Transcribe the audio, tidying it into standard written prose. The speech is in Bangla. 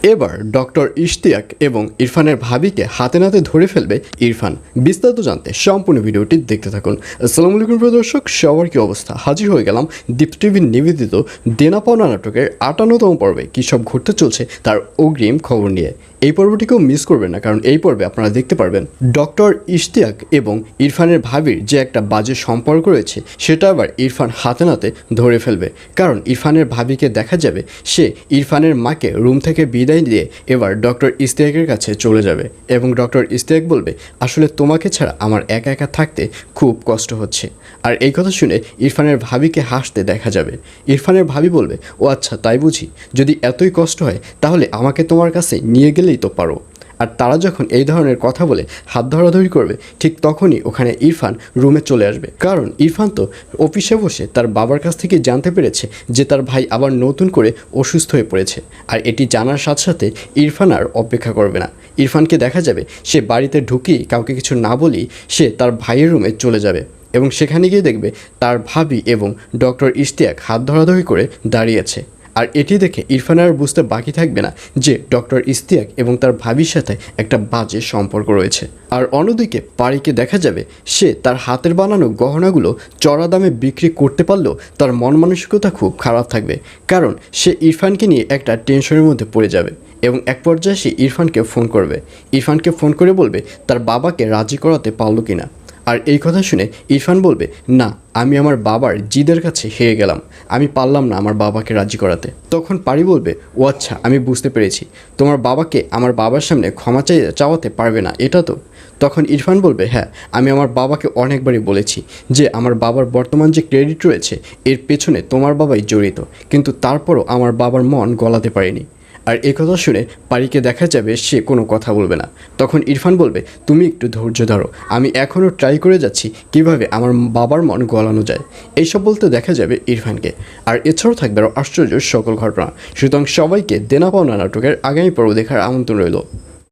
এবার ডক্টর ইশতিয়াক এবং ইরফানের ভাবিকে হাতে নাতে ধরে ফেলবে ইরফান। বিস্তারিত জানতে সম্পূর্ণ ভিডিওটি দেখতে থাকুন। আসসালামু আলাইকুম প্রিয় দর্শক, সবার কি অবস্থা? হাজির হয়ে গেলাম দীপ্ত টিভির নিবেদিত দেনা পাওনা নাটকের 58তম পর্বে কী সব ঘটতে চলছে তার অগ্রিম খবর নিয়ে। এই পর্বটিকেও মিস করবেন না, কারণ এই পর্বে আপনারা দেখতে পারবেন ডক্টর ইশতিয়াক এবং ইরফানের ভাবির যে একটা বাজে সম্পর্ক রয়েছে সেটা আবার ইরফান হাতে নাতে ধরে ফেলবে। কারণ ইরফানের ভাবিকে দেখা যাবে সে ইরফানের মাকে রুম থেকে বিদায় দিয়ে এবার ডক্টর ইশতিয়াকের কাছে চলে যাবে এবং ডক্টর ইশতিয়াক বলবে, আসলে তোমাকে ছাড়া আমার একা একা থাকতে খুব কষ্ট হচ্ছে। আর এই কথা শুনে ইরফানের ভাবিকে হাসতে দেখা যাবে। ইরফানের ভাবি বলবে, ও আচ্ছা তাই বুঝি, যদি এতই কষ্ট হয় তাহলে আমাকে তোমার কাছে নিয়ে গেলেই তো পারো। আর তারা যখন এই ধরনের কথা বলে হাত ধরাধরি করবে, ঠিক তখনই ওখানে ইরফান রুমে চলে আসবে। কারণ ইরফান তো অফিসে বসে তার বাবার কাছ থেকে জানতে পেরেছে যে তার ভাই আবার নতুন করে অসুস্থ হয়ে পড়েছে। আর এটি জানার সাথে সাথে ইরফান আর অপেক্ষা করবে না। ইরফানকে দেখা যাবে সে বাড়িতে ঢুকেই কাউকে কিছু না বলেই সে তার ভাইয়ের রুমে চলে যাবে এবং সেখানে গিয়ে দেখবে তার ভাবি এবং ডক্টর ইশতিয়াক হাত ধরাধরি করে দাঁড়িয়েছে। আর এটি দেখে ইরফান আর বুঝতে বাকি থাকবে না যে ডক্টর ইশতিয়াক এবং তার ভাবির সাথে একটা বাজে সম্পর্ক রয়েছে। আর অন্যদিকে পারিকে দেখা যাবে সে তার হাতের বানানো গহনাগুলো চড়া দামে বিক্রি করতে পারলেও তার মন মানসিকতা খুব খারাপ থাকবে, কারণ সে ইরফানকে নিয়ে একটা টেনশনের মধ্যে পড়ে যাবে এবং এক পর্যায়ে সে ইরফানকে ফোন করবে। ইরফানকে ফোন করে বলবে তার বাবাকে রাজি করাতে পারলো কিনা। আর এই কথা শুনে ইরফান বলবে, না, আমি আমার বাবার জিদের কাছে হেরে গেলাম, আমি পারলাম না আমার বাবাকে রাজি করাতে। তখন পারি বলবে, ও আচ্ছা, আমি বুঝতে পেরেছি, তোমার বাবাকে আমার বাবার সামনে ক্ষমা চাওয়াতে পারবে না, এটা তো। তখন ইরফান বলবে, হ্যাঁ, আমি আমার বাবাকে অনেকবারই বলেছি যে আমার বাবার বর্তমান যে ক্রেডিট রয়েছে এর পেছনে তোমার বাবাই জড়িত, কিন্তু তারপরও আমার বাবার মন গলাতে পারেনি। আর এই কথা শুনে পারিকে দেখা যাবে সে কোনো কথা বলবে না। তখন ইরফান বলবে, তুমি একটু ধৈর্য ধরো, আমি এখনও ট্রাই করে যাচ্ছি কিভাবে আমার বাবার মন গলানো যায়। এইসব বলতে দেখা যাবে ইরফানকে। আর এছাড়াও থাকবে আরও আশ্চর্য সকল ঘটনা। সুতরাং সবাইকে দেনা পাওনা নাটকের আগামী পর্ব দেখার আমন্ত্রণ রইল।